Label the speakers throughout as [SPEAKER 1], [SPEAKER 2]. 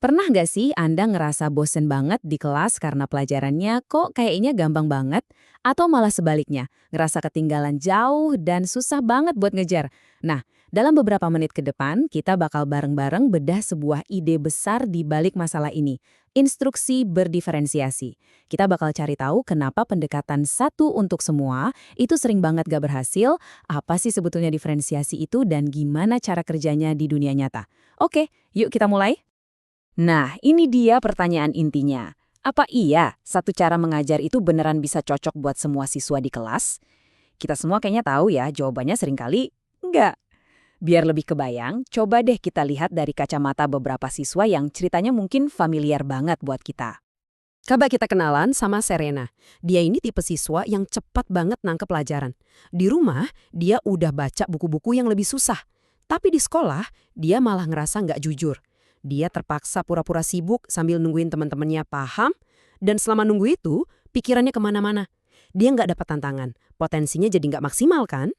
[SPEAKER 1] Pernah nggak sih Anda ngerasa bosen banget di kelas karena pelajarannya kok kayaknya gampang banget? Atau malah sebaliknya, ngerasa ketinggalan jauh dan susah banget buat ngejar? Nah, dalam beberapa menit ke depan, kita bakal bareng-bareng bedah sebuah ide besar di balik masalah ini. Instruksi berdiferensiasi. Kita bakal cari tahu kenapa pendekatan satu untuk semua itu sering banget gak berhasil, apa sih sebetulnya diferensiasi itu, dan gimana cara kerjanya di dunia nyata. Oke, yuk kita mulai. Nah, ini dia pertanyaan intinya. Apa iya satu cara mengajar itu beneran bisa cocok buat semua siswa di kelas? Kita semua kayaknya tahu ya, jawabannya seringkali enggak. Biar lebih kebayang, coba deh kita lihat dari kacamata beberapa siswa yang ceritanya mungkin familiar banget buat kita.
[SPEAKER 2] Coba kita kenalan sama Serena. Dia ini tipe siswa yang cepat banget nangkep pelajaran. Di rumah, dia udah baca buku-buku yang lebih susah. Tapi di sekolah, dia malah ngerasa nggak jujur. Dia terpaksa pura-pura sibuk sambil nungguin teman-temannya paham, dan selama nunggu itu, pikirannya kemana-mana. Dia nggak dapat tantangan, potensinya jadi nggak maksimal kan?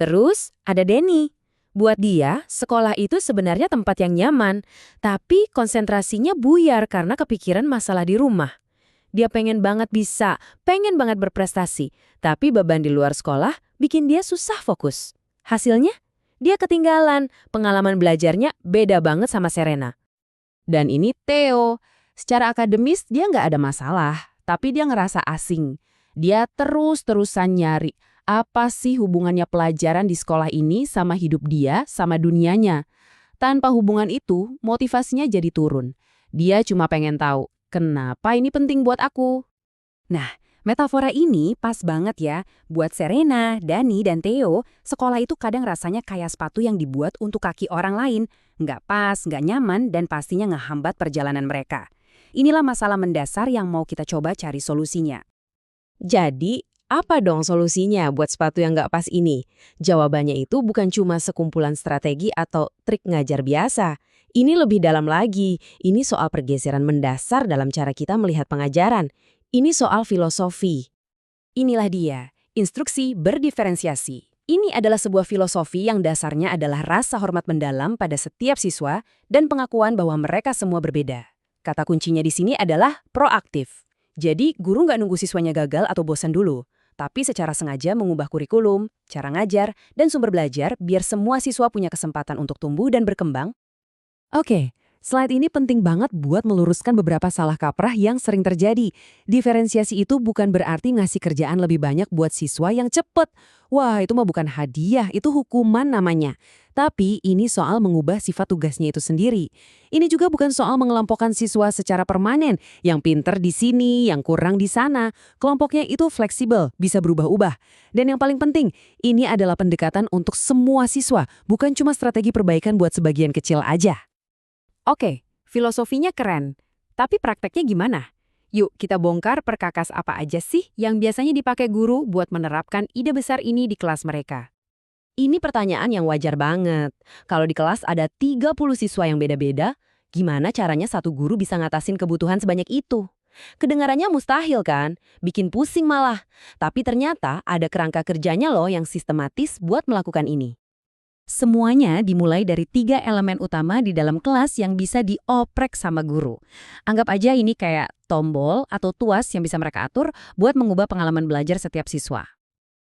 [SPEAKER 1] Terus, ada Denny. Buat dia, sekolah itu sebenarnya tempat yang nyaman, tapi konsentrasinya buyar karena kepikiran masalah di rumah. Dia pengen banget bisa, pengen banget berprestasi, tapi beban di luar sekolah bikin dia susah fokus. Hasilnya, dia ketinggalan, pengalaman belajarnya beda banget sama Serena. Dan ini Theo. Secara akademis dia nggak ada masalah, tapi dia ngerasa asing. Dia terus-terusan nyari, apa sih hubungannya pelajaran di sekolah ini sama hidup dia, sama dunianya. Tanpa hubungan itu, motivasinya jadi turun. Dia cuma pengen tahu, kenapa ini penting buat aku?
[SPEAKER 3] Nah, metafora ini pas banget ya. Buat Serena, Dani, dan Theo, sekolah itu kadang rasanya kayak sepatu yang dibuat untuk kaki orang lain. Nggak pas, nggak nyaman, dan pastinya ngehambat perjalanan mereka. Inilah masalah mendasar yang mau kita coba cari solusinya.
[SPEAKER 2] Jadi, apa dong solusinya buat sepatu yang nggak pas ini? Jawabannya itu bukan cuma sekumpulan strategi atau trik ngajar biasa. Ini lebih dalam lagi. Ini soal pergeseran mendasar dalam cara kita melihat pengajaran. Ini soal filosofi.
[SPEAKER 3] Inilah dia, instruksi berdiferensiasi. Ini adalah sebuah filosofi yang dasarnya adalah rasa hormat mendalam pada setiap siswa dan pengakuan bahwa mereka semua berbeda. Kata kuncinya di sini adalah proaktif. Jadi, guru nggak nunggu siswanya gagal atau bosan dulu, tapi secara sengaja mengubah kurikulum, cara ngajar, dan sumber belajar biar semua siswa punya kesempatan untuk tumbuh dan berkembang.
[SPEAKER 2] Oke, slide ini penting banget buat meluruskan beberapa salah kaprah yang sering terjadi. Diferensiasi itu bukan berarti ngasih kerjaan lebih banyak buat siswa yang cepet. Wah, itu mah bukan hadiah, itu hukuman namanya. Tapi ini soal mengubah sifat tugasnya itu sendiri. Ini juga bukan soal mengelompokkan siswa secara permanen, yang pinter di sini, yang kurang di sana. Kelompoknya itu fleksibel, bisa berubah-ubah. Dan yang paling penting, ini adalah pendekatan untuk semua siswa, bukan cuma strategi perbaikan buat sebagian kecil aja.
[SPEAKER 3] Oke, filosofinya keren. Tapi prakteknya gimana? Yuk kita bongkar perkakas apa aja sih yang biasanya dipakai guru buat menerapkan ide besar ini di kelas mereka.
[SPEAKER 2] Ini pertanyaan yang wajar banget. Kalau di kelas ada 30 siswa yang beda-beda, gimana caranya satu guru bisa ngatasin kebutuhan sebanyak itu? Kedengarannya mustahil kan? Bikin pusing malah. Tapi ternyata ada kerangka kerjanya loh yang sistematis buat melakukan ini.
[SPEAKER 1] Semuanya dimulai dari 3 elemen utama di dalam kelas yang bisa dioprek sama guru. Anggap aja ini kayak tombol atau tuas yang bisa mereka atur buat mengubah pengalaman belajar setiap siswa.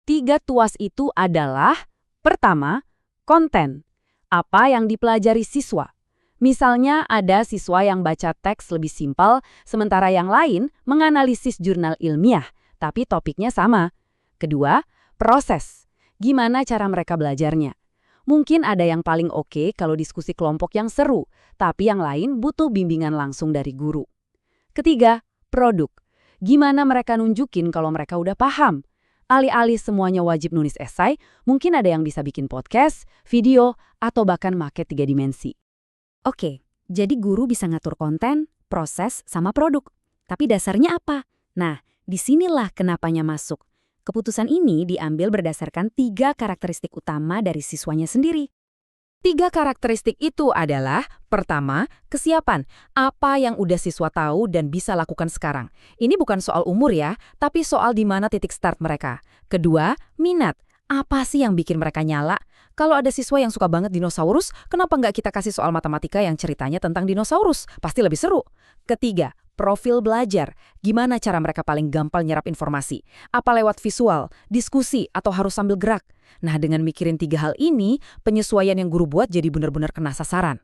[SPEAKER 3] 3 tuas itu adalah: pertama, konten. Apa yang dipelajari siswa? Misalnya ada siswa yang baca teks lebih simpel, sementara yang lain menganalisis jurnal ilmiah, tapi topiknya sama. Kedua, proses. Gimana cara mereka belajarnya? Mungkin ada yang paling oke kalau diskusi kelompok yang seru, tapi yang lain butuh bimbingan langsung dari guru. Ketiga, produk. Gimana mereka nunjukin kalau mereka udah paham? Alih-alih semuanya wajib nulis esai, mungkin ada yang bisa bikin podcast, video, atau bahkan make 3 dimensi.
[SPEAKER 1] Oke, jadi guru bisa ngatur konten, proses, sama produk. Tapi dasarnya apa? Nah, disinilah kenapanya masuk. Keputusan ini diambil berdasarkan 3 karakteristik utama dari siswanya sendiri.
[SPEAKER 3] 3 karakteristik itu adalah: pertama, kesiapan. Apa yang udah siswa tahu dan bisa lakukan sekarang. Ini bukan soal umur ya, tapi soal di mana titik start mereka. Kedua, minat. Apa sih yang bikin mereka nyala? Kalau ada siswa yang suka banget dinosaurus, kenapa nggak kita kasih soal matematika yang ceritanya tentang dinosaurus? Pasti lebih seru. Ketiga, profil belajar. Gimana cara mereka paling gampang nyerap informasi? Apa lewat visual, diskusi, atau harus sambil gerak? Nah, dengan mikirin 3 hal ini, penyesuaian yang guru buat jadi benar-benar kena sasaran.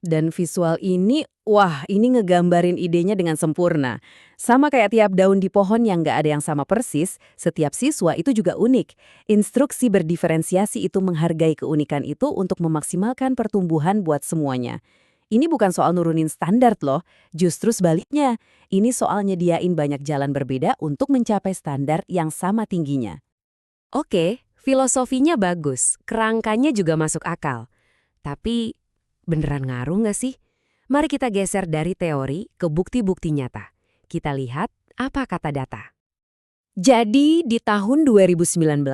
[SPEAKER 1] Dan visual ini, wah ini ngegambarin idenya dengan sempurna. Sama kayak tiap daun di pohon yang nggak ada yang sama persis, setiap siswa itu juga unik. Instruksi berdiferensiasi itu menghargai keunikan itu untuk memaksimalkan pertumbuhan buat semuanya. Ini bukan soal nurunin standar loh, justru sebaliknya. Ini soal nyediain banyak jalan berbeda untuk mencapai standar yang sama tingginya.
[SPEAKER 2] Oke, filosofinya bagus, kerangkanya juga masuk akal. Tapi beneran ngaruh nggak sih? Mari kita geser dari teori ke bukti-bukti nyata. Kita lihat apa kata data. Jadi di tahun 2019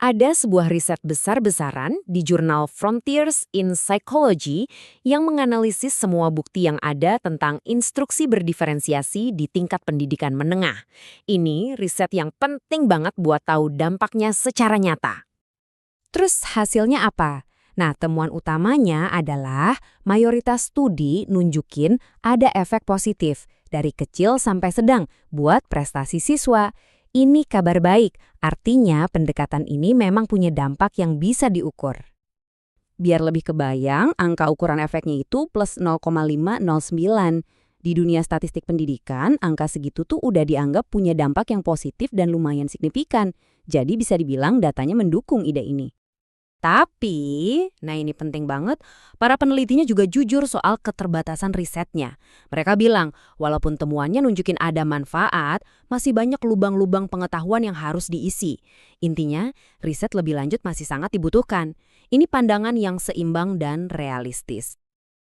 [SPEAKER 2] ada sebuah riset besar-besaran di jurnal Frontiers in Psychology yang menganalisis semua bukti yang ada tentang instruksi berdiferensiasi di tingkat pendidikan menengah. Ini riset yang penting banget buat tahu dampaknya secara nyata. Terus hasilnya apa? Nah, temuan utamanya adalah mayoritas studi nunjukin ada efek positif dari kecil sampai sedang buat prestasi siswa. Ini kabar baik, artinya pendekatan ini memang punya dampak yang bisa diukur. Biar lebih kebayang, angka ukuran efeknya itu plus 0,509. Di dunia statistik pendidikan, angka segitu tuh udah dianggap punya dampak yang positif dan lumayan signifikan. Jadi bisa dibilang datanya mendukung ide ini. Tapi, nah ini penting banget, para penelitinya juga jujur soal keterbatasan risetnya. Mereka bilang, walaupun temuannya nunjukin ada manfaat, masih banyak lubang-lubang pengetahuan yang harus diisi. Intinya, riset lebih lanjut masih sangat dibutuhkan. Ini pandangan yang seimbang dan realistis.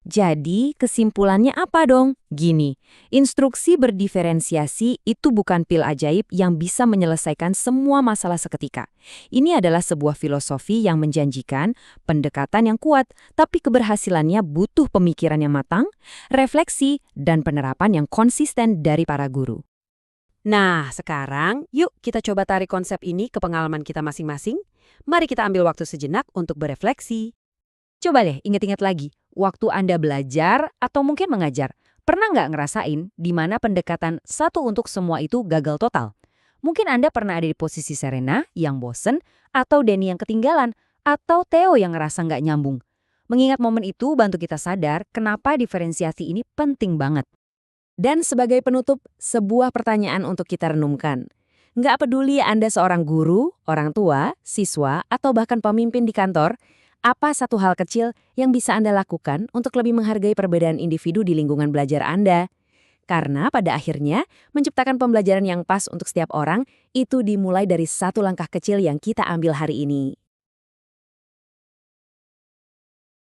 [SPEAKER 2] Jadi, kesimpulannya apa dong? Gini, instruksi berdiferensiasi itu bukan pil ajaib yang bisa menyelesaikan semua masalah seketika. Ini adalah sebuah filosofi yang menjanjikan, pendekatan yang kuat, tapi keberhasilannya butuh pemikiran yang matang, refleksi, dan penerapan yang konsisten dari para guru. Nah, sekarang yuk kita coba tarik konsep ini ke pengalaman kita masing-masing. Mari kita ambil waktu sejenak untuk berefleksi. Coba deh ingat-ingat lagi, waktu Anda belajar atau mungkin mengajar, pernah nggak ngerasain di mana pendekatan satu untuk semua itu gagal total? Mungkin Anda pernah ada di posisi Serena yang bosen, atau Denny yang ketinggalan, atau Theo yang ngerasa nggak nyambung. Mengingat momen itu bantu kita sadar kenapa diferensiasi ini penting banget. Dan sebagai penutup, sebuah pertanyaan untuk kita renungkan. Nggak peduli Anda seorang guru, orang tua, siswa, atau bahkan pemimpin di kantor, apa satu hal kecil yang bisa Anda lakukan untuk lebih menghargai perbedaan individu di lingkungan belajar Anda? Karena pada akhirnya, menciptakan pembelajaran yang pas untuk setiap orang itu dimulai dari satu langkah kecil yang kita ambil hari ini.